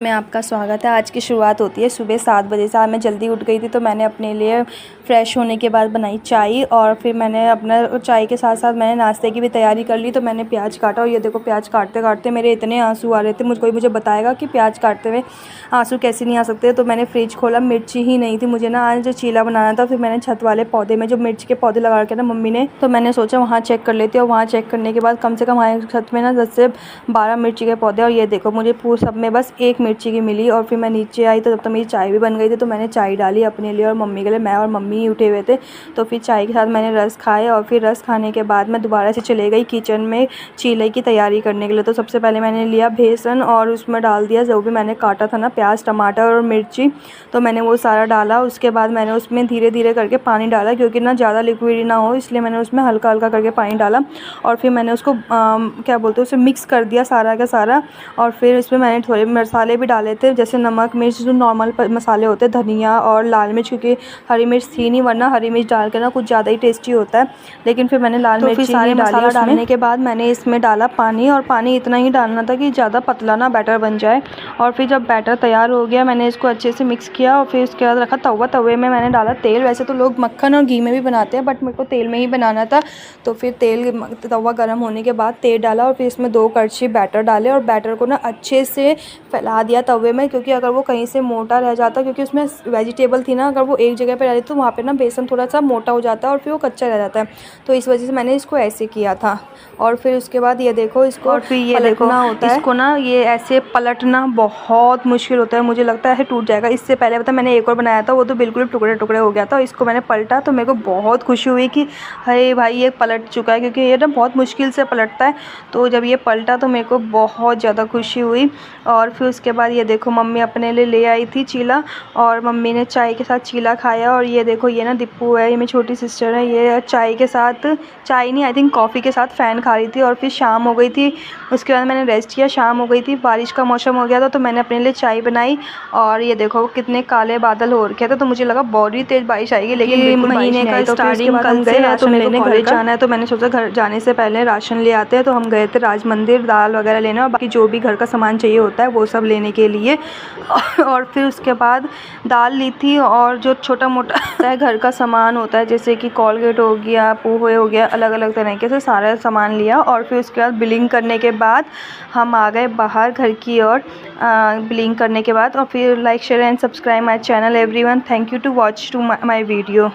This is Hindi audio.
में आपका स्वागत है। आज की शुरुआत होती है सुबह 7 बजे से। आज मैं जल्दी उठ गई थी तो मैंने अपने लिए फ़्रेश होने के बाद बनाई चाय और फिर मैंने अपना चाय के साथ साथ मैंने नाश्ते की भी तैयारी कर ली। तो मैंने प्याज काटा और ये देखो प्याज काटते काटते मेरे इतने आंसू आ रहे थे। मुझे बताएगा कि प्याज काटते हुए आंसू कैसे नहीं आ सकते। तो मैंने फ्रिज खोला, मिर्ची ही नहीं थी। मुझे ना आज चीला बनाना था। फिर मैंने छत वाले पौधे में जो मिर्च के पौधे लगा रखे ना मम्मी ने, तो मैंने सोचा वहाँ चेक कर लेती हूँ। और वहाँ चेक करने के बाद कम से कम हमारे छत में ना 10 से 12 मिर्ची के पौधे। और ये देखो मुझे पूरे सब में बस एक मिर्ची की मिली। और फिर मैं नीचे आई तो तब तक मेरी चाय भी बन गई थी। तो मैंने चाय डाली अपने लिए और मम्मी के लिए। मैं और मम्मी ही उठे हुए थे। तो फिर चाय के साथ मैंने रस खाए और फिर रस खाने के बाद मैं दोबारा से चले गई किचन में चीले की तैयारी करने के लिए। तो सबसे पहले मैंने लिया बेसन और उसमें डाल दिया जो भी मैंने काटा था ना, प्याज टमाटर और मिर्ची। तो मैंने वो सारा डाला। उसके बाद मैंने उसमें धीरे धीरे करके पानी डाला क्योंकि ना ज़्यादा लिक्विड ना हो, इसलिए मैंने उसमें हल्का हल्का करके पानी डाला। और फिर मैंने उसको क्या बोलते हैं उसे मिक्स कर दिया सारा का सारा। और फिर इसमें मैंने थोड़े मसाले भी डाले थे जैसे नमक मिर्च, जो नॉर्मल मसाले होते हैं, धनिया और लाल मिर्च, क्योंकि हरी मिर्च थी नहीं, वरना हरी मिर्च डाल के ना कुछ ज़्यादा ही टेस्टी होता है। लेकिन फिर मैंने लाल मिर्च सारे मसाला डालने के बाद मैंने इसमें डाला पानी। और पानी इतना ही डालना था कि ज़्यादा पतला ना बैटर बन जाए। और फिर जब बैटर तैयार हो गया मैंने इसको अच्छे से मिक्स किया और फिर उसके बाद रखा तवा। तवे में मैंने डाला तेल। वैसे तो लोग मक्खन और घी में भी बनाते हैं बट मेरे को तेल में ही बनाना था। तो फिर तवा गर्म होने के बाद तेल डाला और फिर इसमें 2 कड़छी बैटर डाले और बैटर को ना अच्छे से फैला दिया तवे में, क्योंकि अगर वो कहीं से मोटा रह जाता, क्योंकि उसमें वेजिटेबल थी ना, अगर वो एक जगह पे रह जाती तो वहाँ पे ना बेसन थोड़ा सा मोटा हो जाता है और फिर वो कच्चा रह जाता है। तो इस वजह से मैंने इसको ऐसे किया था। और फिर उसके बाद ये देखो इसको, और फिर ये देखो होता है इसको ना, ये ऐसे पलटना बहुत मुश्किल होता है। मुझे लगता है टूट जाएगा। इससे पहले पता मैंने एक और बनाया था, वो तो बिल्कुल टुकड़े टुकड़े हो गया था। इसको मैंने पलटा तो मेरे को बहुत खुशी हुई कि अरे भाई ये पलट चुका है, क्योंकि ये ना बहुत मुश्किल से पलटता है। तो जब ये पलटा तो मेरे को बहुत ज़्यादा खुशी हुई। और फिर उसके बाद ये देखो मम्मी अपने लिए ले आई थी चीला और मम्मी ने चाय के साथ चीला खाया। और ये देखो ये ना दीपू है, ये मेरी छोटी सिस्टर है, ये चाय के साथ, चाय नहीं आई थिंक कॉफ़ी के साथ फ़ैन खा रही थी। और फिर शाम हो गई थी, उसके बाद मैंने रेस्ट किया। शाम हो गई थी, बारिश का मौसम हो गया था, तो मैंने अपने लिए चाय बनाई। और ये देखो कितने काले बादल हो रखे थे, तो मुझे लगा बहुत ही तेज़ बारिश आएगी, लेकिन महीने का स्टार्टिंग कल से है तो मेरे को कॉलेज जाना है। तो मैंने सोचा घर जाने से पहले राशन ले आते हैं। तो हम गए थे राज मंदिर दाल वगैरह लेने और बाकी जो भी घर का सामान चाहिए होता है वो सब लेने के लिए। और फिर उसके बाद दाल ली थी और जो छोटा मोटा घर का सामान होता है जैसे कि कोलगेट हो गया, पोहे हो गया, अलग अलग तरीके से सारा सामान लिया। और फिर उसके बाद बिलिंग करने के बाद हम आ गए बाहर घर की ओर बिलिंग करने के बाद। और फिर like share and subscribe my channel everyone. Thank you to watch to my video.